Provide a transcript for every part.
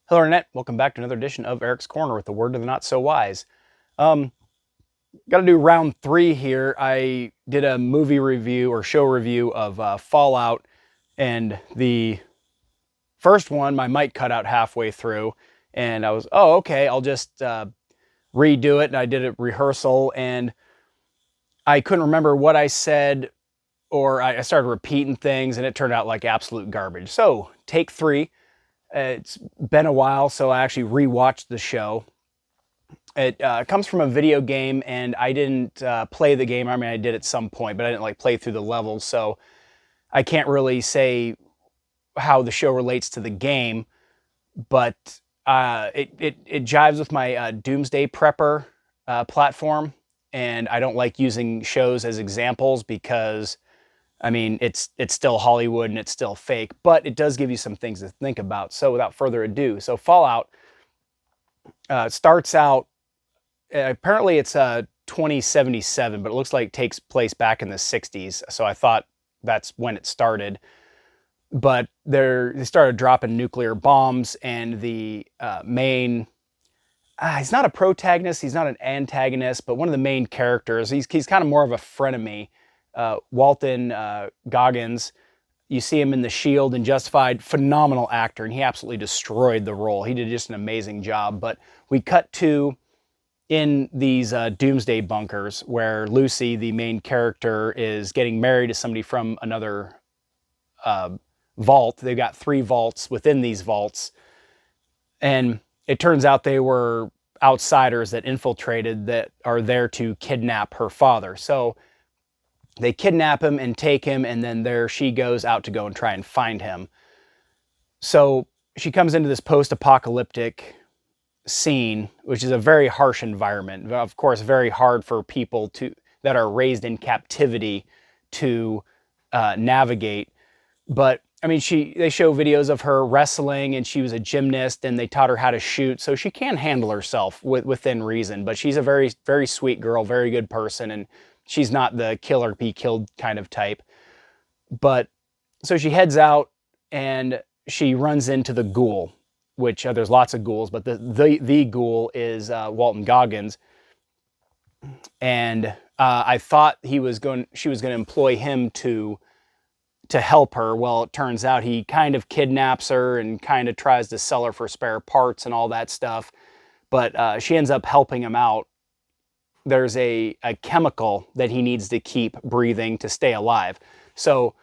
Hello, Internet. Welcome back to another edition of Eric's Corner with the word to the not so wise. Um, Got to do round three here. I did a movie review or show review of Fallout, and the first one, my mic cut out halfway through, and I was, oh, okay, I'll just redo it. And I did a rehearsal, and I couldn't remember what I said, or I started repeating things, and it turned out like absolute garbage. So, take three. It's been a while, so I actually rewatched the show. It comes from a video game, and I didn't play the game. I mean, I did at some point, but I didn't like play through the levels, so I can't really say how the show relates to the game. But it jives with my Doomsday Prepper platform, and I don't like using shows as examples because I mean it's still Hollywood and it's still fake, but it does give you some things to think about. So without further ado, so Fallout starts out. Apparently it's 2077, but it looks like it takes place back in the 60s. So I thought that's when it started. But they started dropping nuclear bombs, and the main he's not a protagonist, he's not an antagonist, but one of the main characters. He's kind of more of a frenemy. Walton Goggins. You see him in The Shield and Justified, phenomenal actor, and he absolutely destroyed the role. He did just an amazing job. But we cut to in these doomsday bunkers where Lucy, the main character, is getting married to somebody from another vault. They've got 3 vaults within these vaults. And it turns out they were outsiders that infiltrated that are there to kidnap her father. So they kidnap him and take him, and then there she goes out to go and try and find him. So she comes into this post-apocalyptic scene, which is a very harsh environment. Of course, very hard for people that are raised in captivity to navigate. But I mean, they show videos of her wrestling, and she was a gymnast, and they taught her how to shoot, so she can handle herself within reason. But she's a very, very sweet girl, very good person, and she's not the kill or be killed kind of type. But so she heads out, and she runs into the ghoul, which there's lots of ghouls, but the ghoul is Walton Goggins. And I thought she was going to employ him to help her. Well, it turns out he kind of kidnaps her and kind of tries to sell her for spare parts and all that stuff. But she ends up helping him out. There's a chemical that he needs to keep breathing to stay alive. So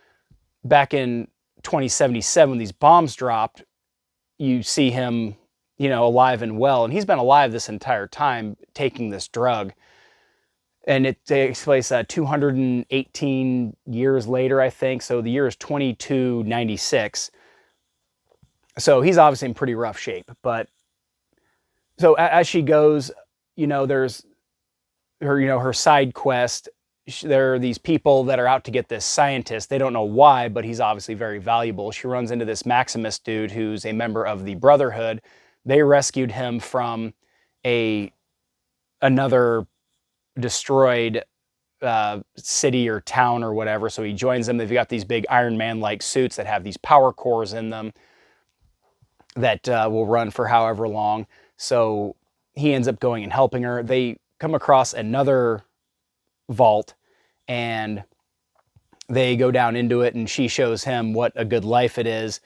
back in 2077, when these bombs dropped, you see him, alive and well. And he's been alive this entire time taking this drug. And it takes place 218 years later, I think. So the year is 2296. So he's obviously in pretty rough shape. But so as she goes, there's her side quest. There are these people that are out to get this scientist. They don't know why, but he's obviously very valuable. She runs into this Maximus dude who's a member of the Brotherhood. They rescued him from another destroyed city or town or whatever. So he joins them. They've got these big Iron Man-like suits that have these power cores in them that will run for however long. So he ends up going and helping her. They come across another vault, and they go down into it, and she shows him what a good life it is.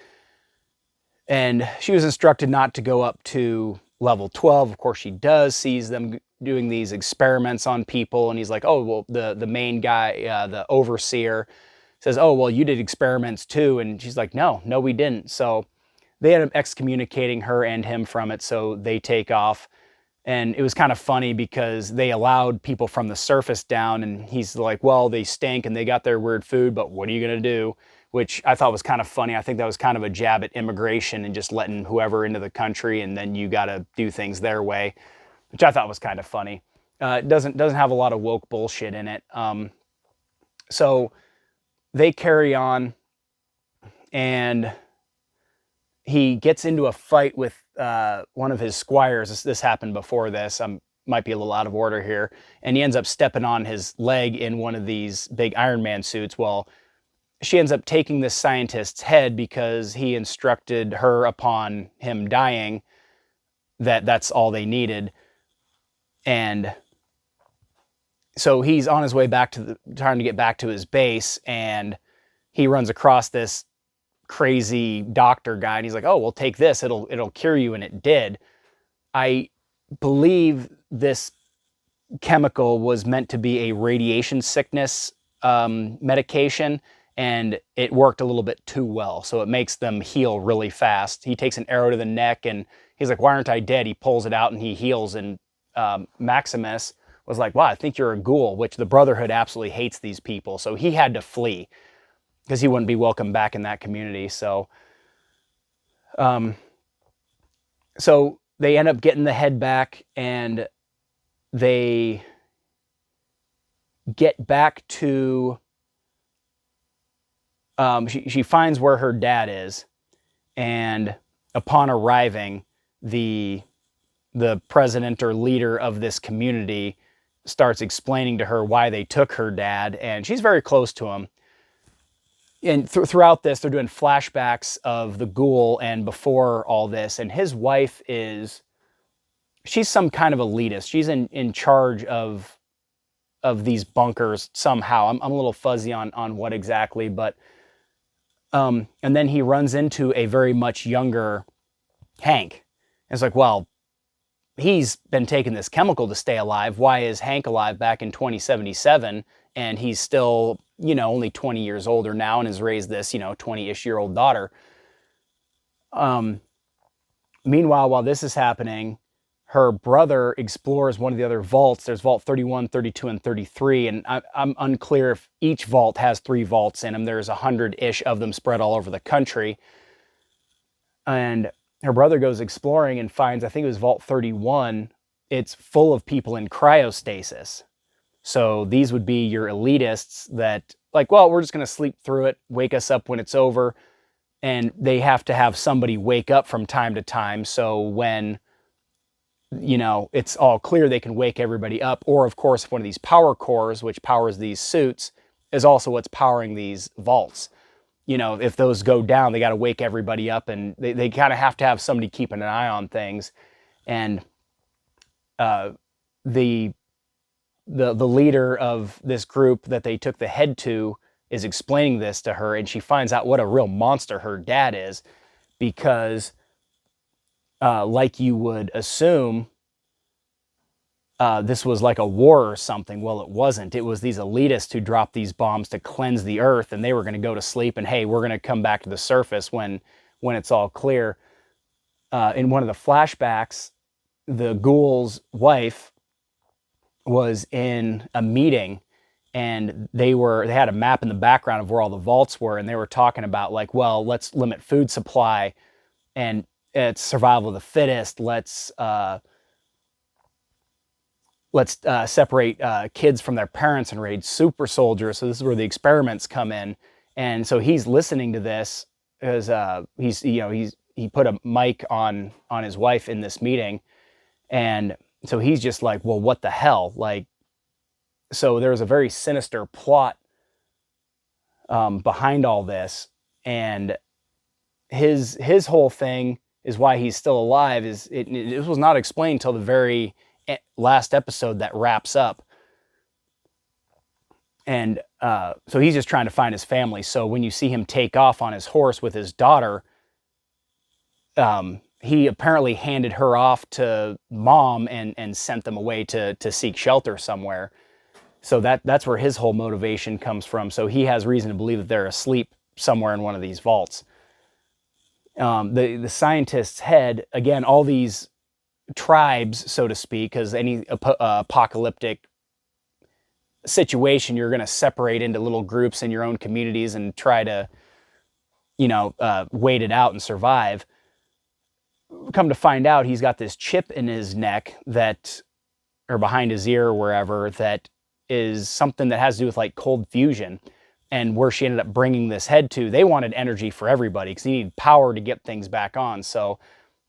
And she was instructed not to go up to level 12. Of course she does, sees them doing these experiments on people, and he's like, oh, well, the main guy, the overseer, says, oh, well, you did experiments too. And she's like, no, we didn't. So they end up excommunicating her and him from it, so they take off. And it was kind of funny because they allowed people from the surface down, and he's like, well, they stink and they got their weird food, but what are you going to do? Which I thought was kind of funny. I think that was kind of a jab at immigration and just letting whoever into the country, and then you got to do things their way, which I thought was kind of funny. It doesn't have a lot of woke bullshit in it. So they carry on, and he gets into a fight with one of his squires. This happened before this. Might be a little out of order here. And he ends up stepping on his leg in one of these big Iron Man suits. Well, she ends up taking this scientist's head because he instructed her upon him dying that that's all they needed. And so he's on his way back to trying to get back to his base, and he runs across this crazy doctor guy, and he's like, "Oh, well, take this. It'll cure you," and it did. I believe this chemical was meant to be a radiation sickness medication, and it worked a little bit too well, so it makes them heal really fast. He takes an arrow to the neck, and he's like, "Why aren't I dead?" He pulls it out, and he heals, and Maximus was like, "Wow, I think you're a ghoul," which the Brotherhood absolutely hates these people, so he had to flee because he wouldn't be welcome back in that community. So so they end up getting the head back, and they get back to she finds where her dad is, and upon arriving, the president or leader of this community starts explaining to her why they took her dad, and she's very close to him. And throughout this, they're doing flashbacks of the ghoul and before all this, and his wife she's some kind of elitist. She's in charge of these bunkers somehow. I'm a little fuzzy on what exactly, but and then he runs into a very much younger Hank. And it's like, well, he's been taking this chemical to stay alive. Why is Hank alive back in 2077? And he's still, only 20 years older now and has raised this, 20-ish-year-old daughter. Meanwhile, while this is happening, her brother explores one of the other vaults. There's vault 31, 32, and 33, and I'm unclear if each vault has 3 vaults in them. There's 100-ish of them spread all over the country. And her brother goes exploring and finds, I think it was vault 31, it's full of people in cryostasis. So these would be your elitists that, like, well, we're just going to sleep through it, wake us up when it's over, and they have to have somebody wake up from time to time. So when it's all clear, they can wake everybody up. Or, of course, if one of these power cores, which powers these suits, is also what's powering these vaults. If those go down, they got to wake everybody up, and they kind of have to have somebody keeping an eye on things. And the leader of this group that they took the head to is explaining this to her, and she finds out what a real monster her dad is, because like you would assume, this was like a war or something. Well, it wasn't. It was these elitists who dropped these bombs to cleanse the earth, and they were going to go to sleep, and hey, we're going to come back to the surface when it's all clear. In one of the flashbacks, the ghoul's wife was in a meeting, and they had a map in the background of where all the vaults were, and they were talking about, like, well, let's limit food supply, and it's survival of the fittest. Let's separate kids from their parents and raise super soldiers. So this is where the experiments come in. And so he's listening to this as he put a mic on his wife in this meeting, and so he's just like, well, what the hell? Like, so there's a very sinister plot behind all this, and his whole thing is why he's still alive. It was not explained till the very last episode that wraps up. And so he's just trying to find his family. So when you see him take off on his horse with his daughter, he apparently handed her off to mom and sent them away to seek shelter somewhere. So that's where his whole motivation comes from. So he has reason to believe that they're asleep somewhere in one of these vaults. The scientist's head, again, all these tribes, so to speak, because any apocalyptic situation, you're going to separate into little groups in your own communities and try to, wait it out and survive. Come to find out, he's got this chip in his neck or behind his ear or wherever, that is something that has to do with like cold fusion. And where she ended up bringing this head to, they wanted energy for everybody because you need power to get things back on. So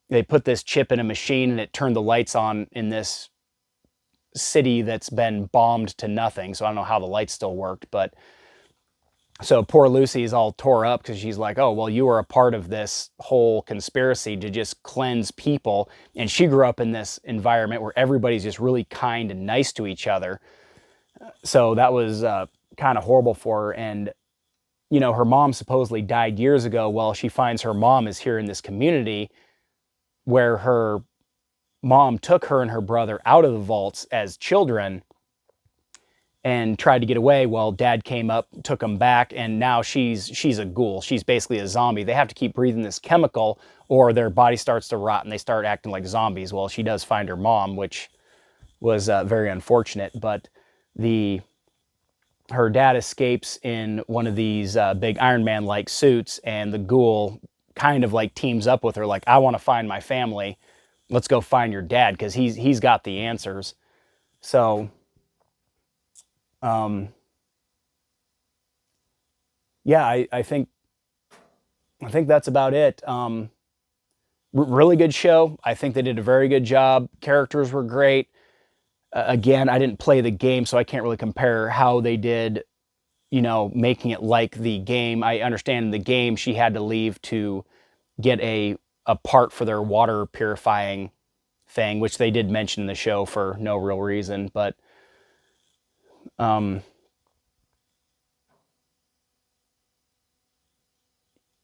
they put this chip in a machine, and it turned the lights on in this city that's been bombed to nothing. So I don't know how the lights still worked, but So poor Lucy is all tore up because she's like, oh, well, you were a part of this whole conspiracy to just cleanse people. And she grew up in this environment where everybody's just really kind and nice to each other. So that was kind of horrible for her. And, you know, her mom supposedly died years ago. Well, she finds her mom is here in this community where her mom took her and her brother out of the vaults as children and tried to get away. Well, dad came up, took them back, and now she's a ghoul. She's basically a zombie. They have to keep breathing this chemical or their body starts to rot and they start acting like zombies. Well, she does find her mom, which was very unfortunate, but her dad escapes in one of these big Iron Man-like suits, and the ghoul kind of like teams up with her, like, I want to find my family. Let's go find your dad because he's got the answers. So yeah, I think that's about it. Really good show. I think they did a very good job. Characters were great. Again, I didn't play the game, so I can't really compare how they did, you know, making it like the game. I understand in the game she had to leave to get a part for their water purifying thing, which they did mention in the show for no real reason. But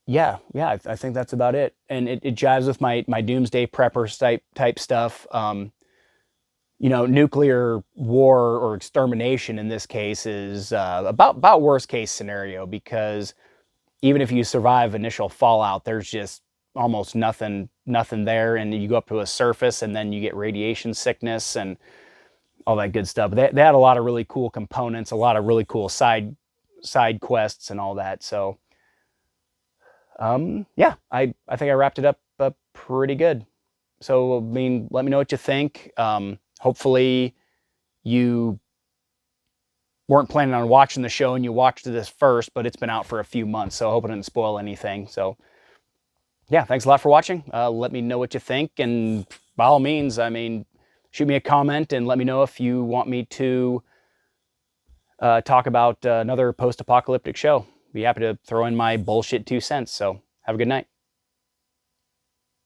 yeah, I think that's about it. And it jives with my doomsday preppers type stuff. You know, nuclear war or extermination in this case is about worst case scenario, because even if you survive initial fallout, there's just almost nothing there, and you go up to a surface and then you get radiation sickness and all that good stuff. They had a lot of really cool components, a lot of really cool side quests and all that. So yeah, I think I wrapped it up pretty good. So I mean, let me know what you think. Hopefully you weren't planning on watching the show and you watched this first, but it's been out for a few months, so I hope it didn't spoil anything. So yeah, thanks a lot for watching. Let me know what you think, and by all means, I mean, shoot me a comment and let me know if you want me to talk about another post-apocalyptic show. Be happy to throw in my bullshit 2 cents. So have a good night.